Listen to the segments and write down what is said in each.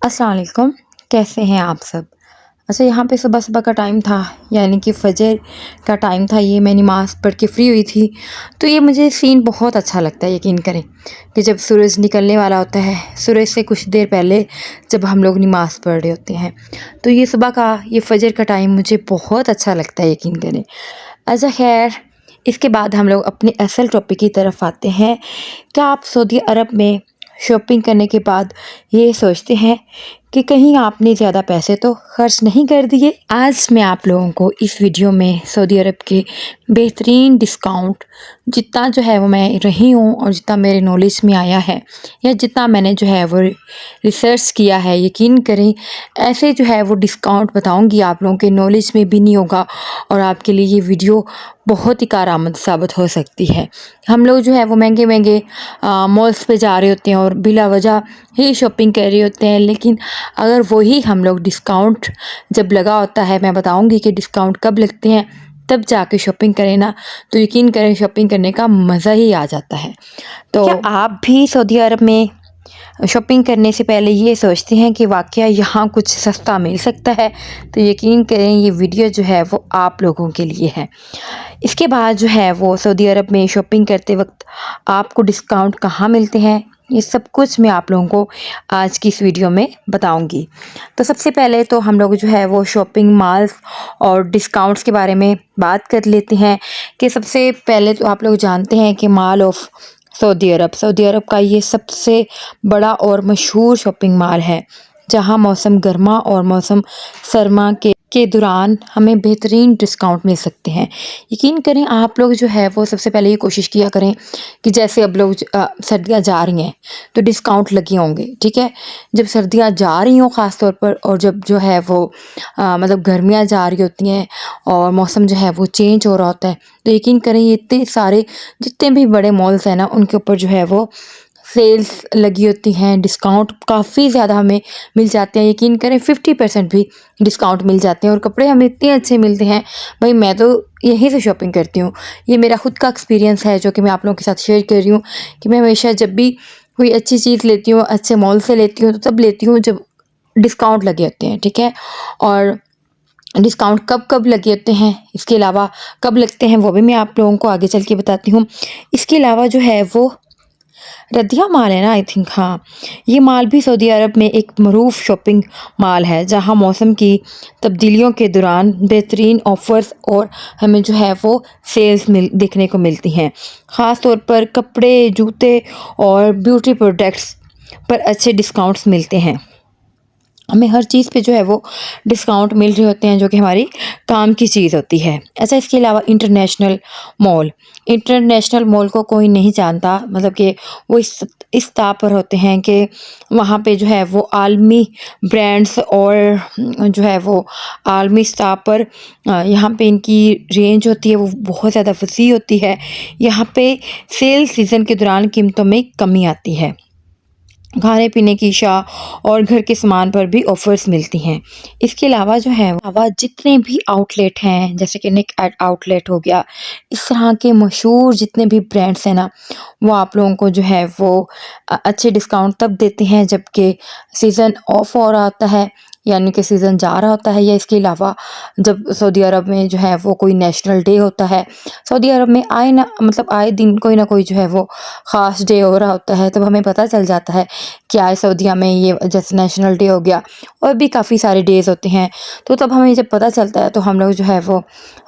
अस्सलाम वालेकुम, कैसे हैं आप सब? अच्छा, यहाँ पे सुबह-सुबह का टाइम था, यानी कि फ़जर का टाइम था। ये मैं नमाज़ पढ़ के फ्री हुई थी, तो ये मुझे सीन बहुत अच्छा लगता है, यकीन करें कि जब सूरज निकलने वाला होता है, सूरज से कुछ देर पहले जब हम लोग नमाज़ पढ़ रहे होते हैं, तो ये सुबह का, ये फ़जर का टाइम मुझे बहुत अच्छा लगता है, यकीन करें। अच्छा ख़ैर, इसके बाद हम लोग अपने असल टॉपिक की तरफ आते हैं। क्या आप सऊदी अरब में शॉपिंग करने के बाद ये सोचते हैं कि कहीं आपने ज़्यादा पैसे तो खर्च नहीं कर दिए? आज मैं आप लोगों को इस वीडियो में सऊदी अरब के बेहतरीन डिस्काउंट, जितना जो है वो मैं रही हूँ और जितना मेरे नॉलेज में आया है या जितना मैंने जो है वो रिसर्च किया है, यकीन करें ऐसे जो है वो डिस्काउंट बताऊँगी आप लोगों के नॉलेज में भी नहीं होगा और आपके लिए ये वीडियो बहुत ही कारआमद साबित हो सकती है। हम लोग जो है वो महंगे-महंगे मॉल्स पे जा रहे होते हैं और बिला वजह ही शॉपिंग कर रहे होते हैं, लेकिन अगर वही हम लोग डिस्काउंट जब लगा होता है, मैं बताऊंगी कि डिस्काउंट कब लगते हैं, तब जाके शॉपिंग करें ना, तो यकीन करें शॉपिंग करने का मज़ा ही आ जाता है। तो क्या आप भी सऊदी अरब में शॉपिंग करने से पहले ये सोचते हैं कि वाक़या यहाँ कुछ सस्ता मिल सकता है? तो यकीन करें ये वीडियो जो है वो आप लोगों के लिए है। इसके बाद जो है वो सऊदी अरब में शॉपिंग करते वक्त आपको डिस्काउंट कहाँ मिलते हैं, ये सब कुछ मैं आप लोगों को आज की इस वीडियो में बताऊंगी। तो सबसे पहले तो हम लोग जो है वो शॉपिंग मॉल्स और डिस्काउंट्स के बारे में बात कर लेते हैं कि सबसे पहले तो आप लोग जानते हैं कि मॉल ऑफ सऊदी अरब का ये सबसे बड़ा और मशहूर शॉपिंग मॉल है, जहाँ मौसम गर्मा और मौसम सरमा के दौरान हमें बेहतरीन डिस्काउंट मिल सकते हैं। यकीन करें आप लोग जो है वो सबसे पहले ये कोशिश किया करें कि जैसे अब लोग सर्दियाँ जा रही हैं तो डिस्काउंट लगे होंगे, ठीक है? जब सर्दियाँ जा रही हों ख़ास तौर पर, और जब जो है वो मतलब गर्मियाँ जा रही होती हैं और मौसम जो है वो चेंज हो रहा होता है, तो यकीन करें ये इतने सारे जितने भी बड़े मॉल्स हैं ना, उनके ऊपर जो है वो सेल्स लगी होती हैं, डिस्काउंट काफ़ी ज़्यादा हमें मिल जाते हैं। यकीन करें 50% भी डिस्काउंट मिल जाते हैं और कपड़े हमें इतने अच्छे मिलते हैं। भाई मैं तो यहीं से शॉपिंग करती हूँ। ये मेरा खुद का एक्सपीरियंस है जो कि मैं आप लोगों के साथ शेयर कर रही हूँ कि मैं हमेशा जब भी कोई अच्छी चीज़ लेती हूँ, अच्छे मॉल से लेती हूँ, तो तब लेती हूँ जब डिस्काउंट लगे होते हैं, ठीक है? और डिस्काउंट कब-कब लगे होते हैं, इसके अलावा कब लगते हैं वो भी मैं आप लोगों को आगे चल के बताती हूँ। इसके अलावा जो है वो रदिया मॉल है ना, आई थिंक, हाँ। ये मॉल भी सऊदी अरब में एक मरूफ शॉपिंग मॉल है, जहाँ मौसम की तब्दीलियों के दौरान बेहतरीन ऑफ़र्स और हमें जो है वो सेल्स देखने को मिलती हैं। ख़ास तौर पर कपड़े, जूते और ब्यूटी प्रोडक्ट्स पर अच्छे डिस्काउंट्स मिलते हैं। हमें हर चीज़ पे जो है वो डिस्काउंट मिल रहे होते हैं जो कि हमारी काम की चीज़ होती है। अच्छा, इसके अलावा इंटरनेशनल मॉल को कोई नहीं जानता, मतलब कि वो इस ताब पर होते हैं कि वहाँ पे जो है वो आलमी ब्रांड्स और जो है वो आलमी स्तर पर यहाँ पे इनकी रेंज होती है वो बहुत ज़्यादा वसी होती है। यहाँ पे सेल सीज़न के दौरान कीमतों में कमी आती है। खाने पीने की और घर के सामान पर भी ऑफ़र्स मिलती हैं। इसके अलावा जो है जितने भी आउटलेट हैं, जैसे कि निक एट आउटलेट हो गया, इस तरह के मशहूर जितने भी ब्रांड्स हैं ना, वो आप लोगों को जो है वो अच्छे डिस्काउंट तब देते हैं जबकि सीज़न ऑफ हो रहा होता है, यानी कि सीज़न जा रहा होता है, या इसके अलावा जब सऊदी अरब में जो है वो कोई नेशनल डे होता है। सऊदी अरब में आए दिन कोई ना कोई जो है वो ख़ास डे हो रहा होता है, तब हमें पता चल जाता है कि आज सऊदीया में ये जैसे नेशनल डे हो गया, और भी काफ़ी सारे डेज़ होते हैं। तो तब हमें जब पता चलता है तो हम लोग जो है वो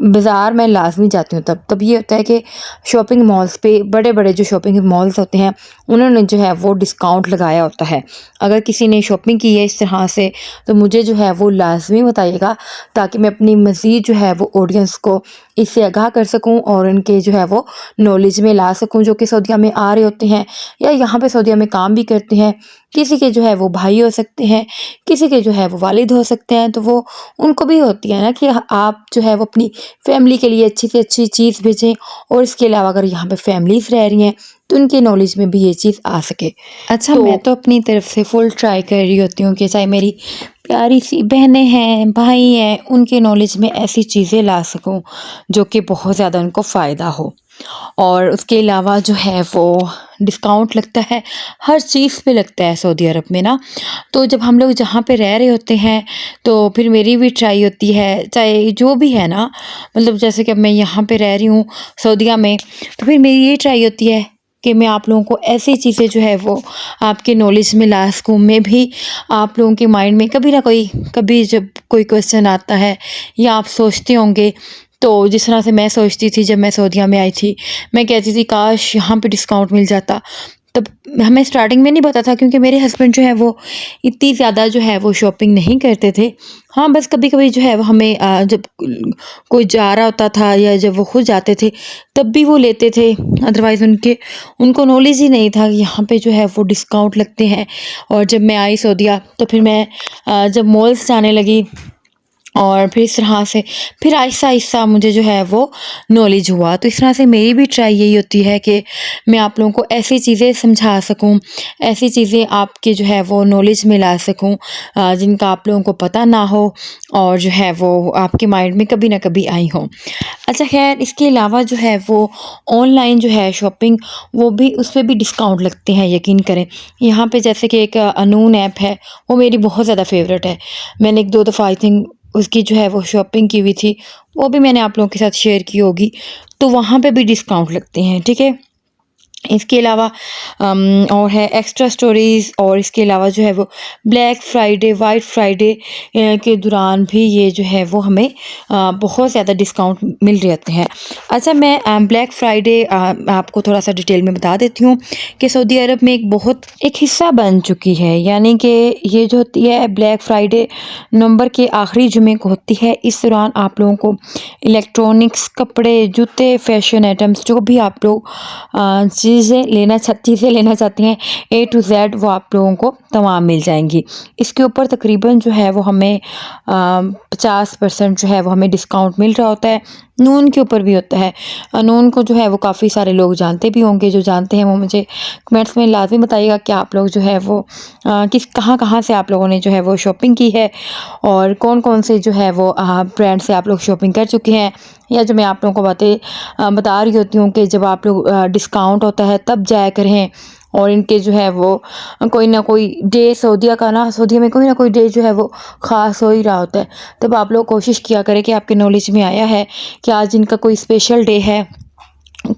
बाज़ार में लाज़मी जाती हूँ। तब ये होता है कि शॉपिंग मॉल्स पे, बड़े-बड़े जो शॉपिंग मॉल्स होते हैं, उन्होंने जो है वो डिस्काउंट लगाया होता है। अगर किसी ने शॉपिंग की है इस तरह से, तो मुझे जो है वो लाज़मी बताइएगा, ताकि मैं अपनी मज़ीद जो है वो ऑडियंस को इससे आगाह कर सकूँ और इनके जो है वो नॉलेज में ला सकूँ, जो कि सऊदीया में आ रहे होते हैं या यहाँ पे सऊदीया में काम भी करते हैं। किसी के जो है वो भाई हो सकते हैं, किसी के जो है वो वालिद हो सकते हैं, तो वो उनको भी होती है ना कि आप जो है वो अपनी फैमिली के लिए अच्छी से अच्छी चीज़ भेजें, और इसके अलावा अगर यहाँ पे फैमिलीज़ रह रही हैं तो उनके नॉलेज में भी ये चीज़ आ सके। अच्छा, मैं तो अपनी तरफ से फुल ट्राई कर रही होती हूँ कि चाहे मेरी प्यारी सी बहनें हैं, भाई हैं, उनके नॉलेज में ऐसी चीज़ें ला सकूँ जो कि बहुत ज़्यादा उनको फ़ायदा हो। और उसके अलावा जो है वो डिस्काउंट लगता है, हर चीज़ पे लगता है सऊदी अरब में ना। तो जब हम लोग जहाँ पे रह रहे होते हैं तो फिर मेरी भी ट्राई होती है, चाहे जो भी है ना, मतलब जैसे कि अब मैं यहाँ पे रह रही हूँ सऊदीया में, तो फिर मेरी ये ट्राई होती है कि मैं आप लोगों को ऐसी चीज़ें जो है वो आपके नॉलेज में ला सकूँ। मैं भी आप लोगों के माइंड में कभी ना कोई, कभी जब कोई क्वेश्चन आता है या आप सोचते होंगे, तो जिस तरह से मैं सोचती थी जब मैं सऊदीया में आई थी, मैं कहती थी काश यहाँ पे डिस्काउंट मिल जाता। तब हमें स्टार्टिंग में नहीं पता था, क्योंकि मेरे हस्बैंड जो है वो इतनी ज़्यादा जो है वो शॉपिंग नहीं करते थे। हाँ, बस कभी-कभी जो है वो हमें जब कोई जा रहा होता था या जब वो खुद जाते थे तब भी वो लेते थे। अदरवाइज़ उनको नॉलेज ही नहीं था कि यहाँ पे जो है वो डिस्काउंट लगते हैं। और जब मैं आई सऊदीया तो फिर मैं जब मॉल्स जाने लगी और फिर इस तरह से फिर आहिस्ता-आहिस्ता मुझे जो है वो नॉलेज हुआ। तो इस तरह से मेरी भी ट्राई यही होती है कि मैं आप लोगों को ऐसी चीज़ें समझा सकूँ, ऐसी चीज़ें आपके जो है वो नॉलेज में ला सकूँ जिनका आप लोगों को पता ना हो और जो है वो आपके माइंड में कभी ना कभी आई हों। अच्छा ख़ैर, इसके अलावा जो है वो ऑनलाइन जो है शॉपिंग, वो भी उस पे भी डिस्काउंट लगते हैं, यकीन करें। यहाँ पे जैसे कि एक अनून ऐप है, वो मेरी बहुत ज़्यादा फ़ेवरेट है। मैंने 1-2 दफ़ा आई थिंक उसकी जो है वो शॉपिंग की हुई थी, वो भी मैंने आप लोगों के साथ शेयर की होगी। तो वहाँ पे भी डिस्काउंट लगते हैं, ठीक है? इसके अलावा और है एक्स्ट्रा स्टोरीज़, और इसके अलावा जो है वो ब्लैक फ्राइडे, वाइट फ्राइडे के दौरान भी ये जो है वो हमें बहुत ज़्यादा डिस्काउंट मिल रहते हैं। अच्छा, मैं ब्लैक फ्राइडे आपको थोड़ा-सा डिटेल में बता देती हूँ कि सऊदी अरब में एक बहुत एक हिस्सा बन चुकी है। यानी कि ये जो होती है ब्लैक फ्राइडे नवंबर के आखिरी जुमे को होती है। इस दौरान आप लोगों को इलेक्ट्रॉनिक्स, कपड़े, जूते, फैशन आइटम्स जो भी आप लोग चीज़ें लेना चाहती हैं, ए टू ज़ेड वो आप लोगों को तमाम मिल जाएँगी। इसके ऊपर तकरीबन जो है वो हमें 50% जो है वो हमें डिस्काउंट मिल रहा होता है। नून के ऊपर भी होता है। नून को जो है वो काफ़ी सारे लोग जानते भी होंगे, जो जानते हैं वो मुझे कमेंट्स में लाज़मी बताइएगा कि आप लोग जो है वो कहाँ-कहाँ से आप लोगों ने जो है वो शॉपिंग की है और कौन-कौन से जो है वो ब्रांड से आप लोग शॉपिंग कर चुके हैं। या जो मैं आप लोगों को बता रही होती हूँ कि जब आप लोग डिस्काउंट होता है तब जाया करें। और इनके जो है वो कोई ना कोई डे सऊदीया में कोई ना कोई डे जो है वो ख़ास हो ही रहा होता है। तब आप लोग कोशिश किया करें कि आपके नॉलेज में आया है कि आज इनका कोई स्पेशल डे है,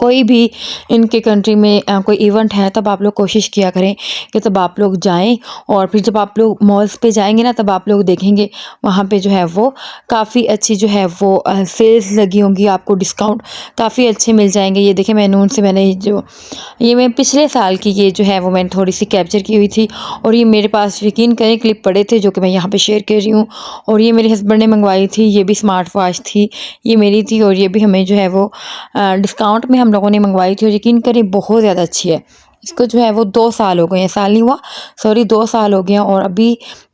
कोई भी इनके कंट्री में कोई इवेंट है, तब आप लोग कोशिश किया करें कि तब आप लोग जाएँ। और फिर जब आप लोग मॉल्स पे जाएँगे ना, तब आप लोग देखेंगे वहाँ पे जो है वो काफ़ी अच्छी जो है वो सेल्स लगी होंगी, आपको डिस्काउंट काफ़ी अच्छे मिल जाएँगे। ये देखिए, मैं पिछले साल की ये जो है वो मैंने थोड़ी-सी कैप्चर की हुई थी और ये मेरे पास यकीन करें क्लिप पड़े थे जो कि मैं यहाँ पे शेयर कर रही हूँ। और ये मेरे हस्बैंड ने मंगवाई थी, ये भी स्मार्ट वॉच थी, ये मेरी थी और ये भी हमें जो है वो डिस्काउंट में हम लोगों ने मंगवाई थी और यकीन करें बहुत ज़्यादा अच्छी है। इसको जो है वो 2 साल हो गए हैं, साल नहीं हुआ, सॉरी 2 साल हो गए हैं और अभी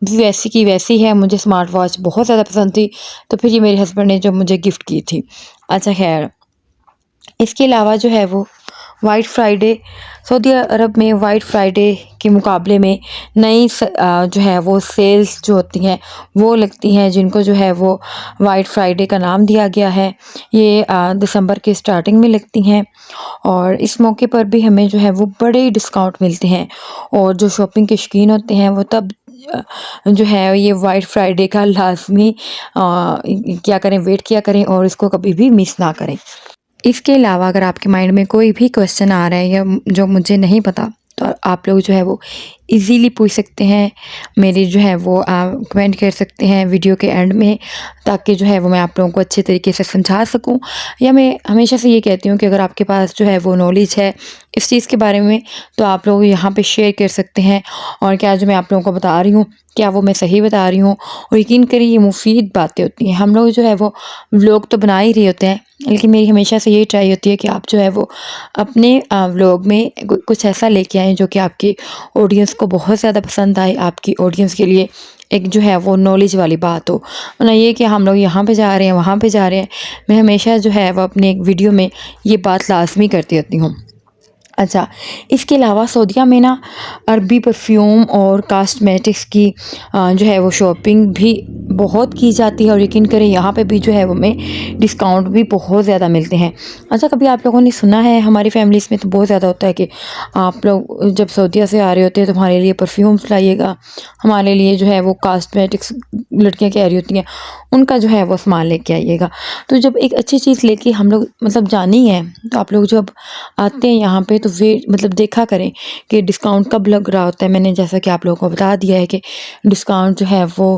भी वैसी की वैसी है। मुझे स्मार्ट वॉच बहुत ज़्यादा पसंद थी, तो फिर ये मेरे हस्बैंड ने जो मुझे गिफ्ट की थी। अच्छा ख़ैर, इसके अलावा जो है वो वाइट फ्राइडे, सऊदी अरब में वाइट फ्राइडे के मुकाबले में जो है वो सेल्स जो होती हैं वो लगती हैं, जिनको जो है वो वाइट फ्राइडे का नाम दिया गया है। ये दिसंबर के स्टार्टिंग में लगती हैं और इस मौके पर भी हमें जो है वो बड़े डिस्काउंट मिलते हैं। और जो शॉपिंग के शौकीन होते हैं वो तब जो है ये वाइट फ्राइडे का लाज़मी क्या करें, वेट किया करें और इसको कभी भी मिस ना करें। इसके अलावा अगर आपके माइंड में कोई भी क्वेश्चन आ रहा है या जो मुझे नहीं पता, तो आप लोग जो है वो इजीली पूछ सकते हैं। मेरी जो है वो कमेंट कर सकते हैं वीडियो के एंड में, ताकि जो है वो मैं आप लोगों को अच्छे तरीके से समझा सकूं। या मैं हमेशा से ये कहती हूँ कि अगर आपके पास जो है वो नॉलेज है इस चीज़ के बारे में, तो आप लोग यहाँ पे शेयर कर सकते हैं। और क्या जो मैं आप लोगों को बता रही हूँ, क्या वो मैं सही बता रही हूँ? और यकीन करिए ये मुफीद बातें होती हैं। हम लोग जो है वो व्लॉग तो बना ही रहे होते हैं, लेकिन मेरी हमेशा से यही ट्राई होती है कि आप जो है वो अपने व्लॉग में कुछ ऐसा लेके आएँ जो कि आपकी ऑडियंस को बहुत ज़्यादा पसंद आए, आपकी ऑडियंस के लिए एक जो है वो नॉलेज वाली बात हो। वरना ये कि हम लोग यहाँ पे जा रहे हैं, वहाँ पे जा रहे हैं। मैं हमेशा जो है वो अपने एक वीडियो में ये बात लाज़मी करती रहती हूँ। अच्छा, इसके अलावा सऊदीया में ना अरबी परफ्यूम और कॉस्मेटिक्स की जो है वो शॉपिंग भी बहुत की जाती है और यकीन करें यहाँ पे भी जो है वो हमें डिस्काउंट भी बहुत ज़्यादा मिलते हैं। अच्छा, कभी आप लोगों ने सुना है, हमारी फैमिलीज़ में तो बहुत ज़्यादा होता है कि आप लोग जब सऊदीया से आ रहे होते हैं तो हमारे लिए परफ्यूम्स लाइएगा, हमारे लिए जो है वो कॉस्मेटिक्स लड़कियाँ कह रही होती हैं उनका जो है वो सामान लेके आइएगा। तो जब एक अच्छी चीज़ लेके हम लोग मतलब जानी है तो आप लोग जब आते हैं यहाँ पे तो वे मतलब देखा करें कि डिस्काउंट कब लग रहा होता है। मैंने जैसा कि आप लोगों को बता दिया है कि डिस्काउंट जो है वो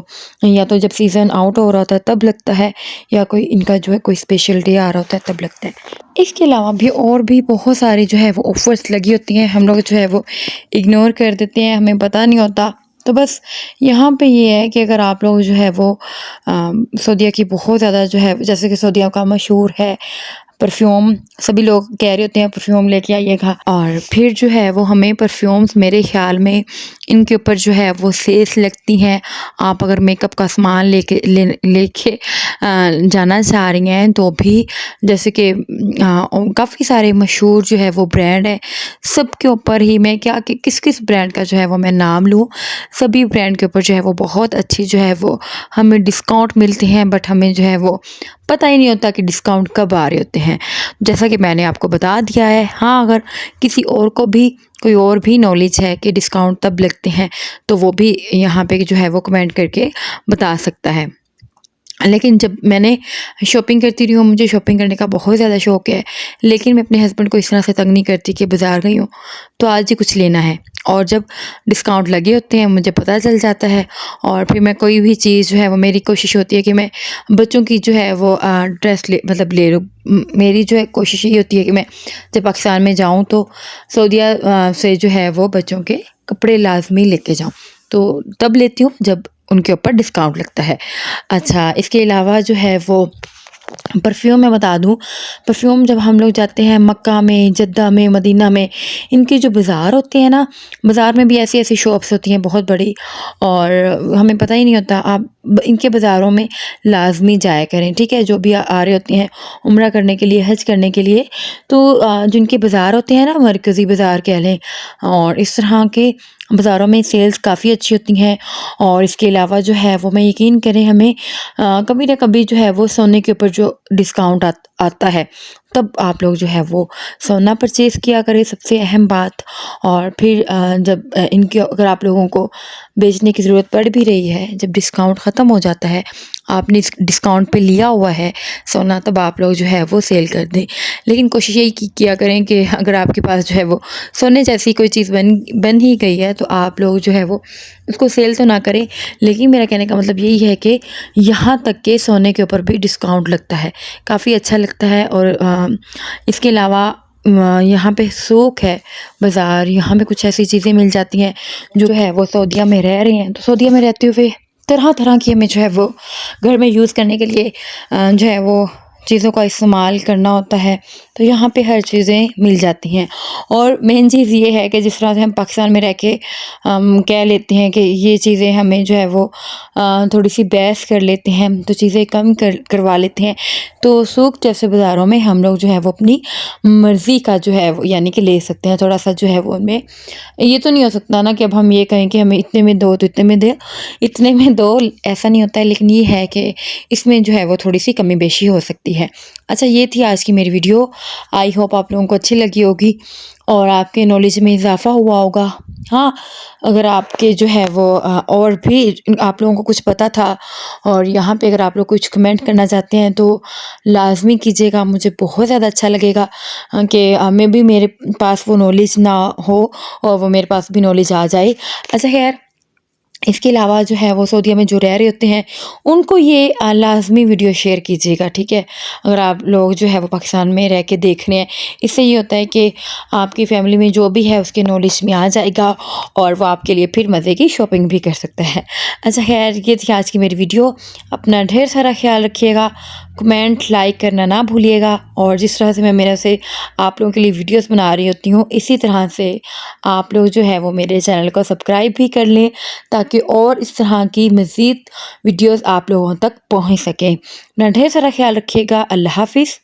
या तो जब सीज़न आउट हो रहा होता है तब लगता है, या कोई इनका जो है कोई स्पेशल डे आ रहा होता है तब लगता है। इसके अलावा भी और भी बहुत सारी जो है वो ऑफ़र्स लगी होती हैं, हम लोग जो है वो इग्नोर कर देते हैं, हमें पता नहीं होता। तो बस यहाँ पे ये है कि अगर आप लोग जो है वो सऊदीया की बहुत ज़्यादा जो है, जैसे कि सऊदीया का मशहूर है परफ्यूम, सभी लोग कह रहे होते हैं परफ्यूम लेके आइएगा, और फिर जो है वो हमें परफ्यूम्स मेरे ख़्याल में इनके ऊपर जो है वो सेल्स लगती हैं। आप अगर मेकअप का सामान लेके जाना चाह रही हैं तो भी, जैसे कि काफ़ी सारे मशहूर जो है वो ब्रांड हैं, सबके ऊपर ही मैं क्या कि किस ब्रांड का जो है वो मैं नाम लूँ, सभी ब्रांड के ऊपर जो है वो बहुत अच्छी जो है वो हमें डिस्काउंट मिलते हैं, बट हमें जो है वो पता ही नहीं होता कि डिस्काउंट कब आ रहे होते हैं। जैसा कि मैंने आपको बता दिया है। हाँ, अगर किसी और को भी कोई और भी नॉलेज है कि डिस्काउंट तब लगते हैं तो वो भी यहाँ पे जो है वो कमेंट करके बता सकता है। लेकिन जब मैंने शॉपिंग करती रही हूँ, मुझे शॉपिंग करने का बहुत ज़्यादा शौक है, लेकिन मैं अपने हस्बैंड को इस तरह से तंग नहीं करती कि बाज़ार गई हूँ तो आज ही कुछ लेना है, और जब डिस्काउंट लगे होते हैं मुझे पता चल जाता है, और फिर मैं कोई भी चीज़ जो है वो, मेरी कोशिश होती है कि मैं बच्चों की जो है वो ड्रेस ले लूँ। मेरी जो है कोशिश ये होती है कि मैं जब पाकिस्तान में जाऊँ तो सऊदीया से जो है वो बच्चों के कपड़े लाज़मी लेके जाऊँ, तो तब लेती हूँ जब उनके ऊपर डिस्काउंट लगता है। अच्छा, इसके अलावा जो है वो परफ्यूम मैं बता दूँ, परफ्यूम जब हम लोग जाते हैं मक्का में, जद्दा में, मदीना में, इनके जो बाज़ार होते हैं ना, बाज़ार में भी ऐसी-ऐसी शॉप्स होती हैं बहुत बड़ी, और हमें पता ही नहीं होता। आप इनके बाज़ारों में लाज़मी जाया करें, ठीक है? जो भी आ रहे होते हैं उम्रा करने के लिए, हज करने के लिए, तो जिनके बाज़ार होते हैं ना, मरकज़ी बाज़ार कह लें, और इस तरह के बाज़ारों में सेल्स काफ़ी अच्छी होती हैं। और इसके अलावा जो है वो, मैं यकीन करें, हमें कभी ना कभी जो है वो सोने के ऊपर जो डिस्काउंट आता है तब आप लोग जो है वो सोना परचेज़ किया करें, सबसे अहम बात। और फिर जब इनके अगर आप लोगों को बेचने की ज़रूरत पड़ भी रही है, जब डिस्काउंट ख़त्म हो जाता है, आपने इस डिस्काउंट पे लिया हुआ है सोना, तब आप लोग जो है वो सेल कर दें। लेकिन कोशिश यही किया करें कि अगर आपके पास जो है वो सोने जैसी कोई चीज़ बन ही गई है तो आप लोग जो है वो उसको सेल तो ना करें। लेकिन मेरा कहने का मतलब यही है कि यहाँ तक के सोने के ऊपर भी डिस्काउंट लगता है, काफ़ी अच्छा लगता है। और इसके अलावा यहाँ पे सूक है, बाज़ार, यहाँ पे कुछ ऐसी चीज़ें मिल जाती हैं जो है वो सऊदीया में रह रहे हैं, तो सऊदीया में रहते हुए तरह-तरह की हमें जो है वो घर में यूज़ करने के लिए जो है वो चीज़ों का इस्तेमाल करना होता है, तो यहाँ पे हर चीज़ें मिल जाती हैं। और मेन चीज़ ये है कि जिस तरह से हम पाकिस्तान में रह के कह लेते हैं कि ये चीज़ें हमें जो है वो थोड़ी-सी बहस कर लेते हैं, तो चीज़ें कम करवा लेते हैं। तो सूक जैसे बाज़ारों में हम लोग जो है वो अपनी मर्ज़ी का जो है वो यानी कि ले सकते हैं। थोड़ा-सा जो है वो उनमें ये तो नहीं हो सकता ना कि अब हम ये कहें कि हमें इतने में दो तो इतने में दो, ऐसा नहीं होता है। लेकिन ये है कि इसमें जो है वो थोड़ी-सी कमी-बेशी हो सकती है। अच्छा, ये थी आज की मेरी वीडियो। आई होप आप लोगों को अच्छी लगी होगी और आपके नॉलेज में इज़ाफ़ा हुआ होगा। हाँ, अगर आपके जो है वो और भी आप लोगों को कुछ पता था और यहाँ पे अगर आप लोग कुछ कमेंट करना चाहते हैं तो लाज़मी कीजिएगा, मुझे बहुत ज़्यादा अच्छा लगेगा कि मैं भी, मेरे पास वो नॉलेज ना हो और वो मेरे पास भी नॉलेज आ जाए। अच्छा, ख़ैर, इसके अलावा जो है वो सऊदीया में जो रह रहे होते हैं उनको ये लाज़मी वीडियो शेयर कीजिएगा, ठीक है? अगर आप लोग जो है वो पाकिस्तान में रह के देख रहे हैं, इससे ये होता है कि आपकी फ़ैमिली में जो भी है उसके नॉलेज में आ जाएगा और वो आपके लिए फिर मज़े की शॉपिंग भी कर सकता है। अच्छा, ख़ैर, ये थी आज की मेरी वीडियो। अपना ढेर सारा ख़्याल रखिएगा, कमेंट, लाइक करना ना भूलिएगा, और जिस तरह से मैं मेरे से आप लोगों के लिए वीडियोज़ बना रही होती हूँ, इसी तरह से आप लोग जो है वो मेरे चैनल को सब्सक्राइब भी कर लें ताकि और इस तरह की मज़ीद वीडियोज़ आप लोगों तक पहुँच सकें। अपना ढेर सारा ख़्याल रखिएगा। अल्लाह हाफ़िज़।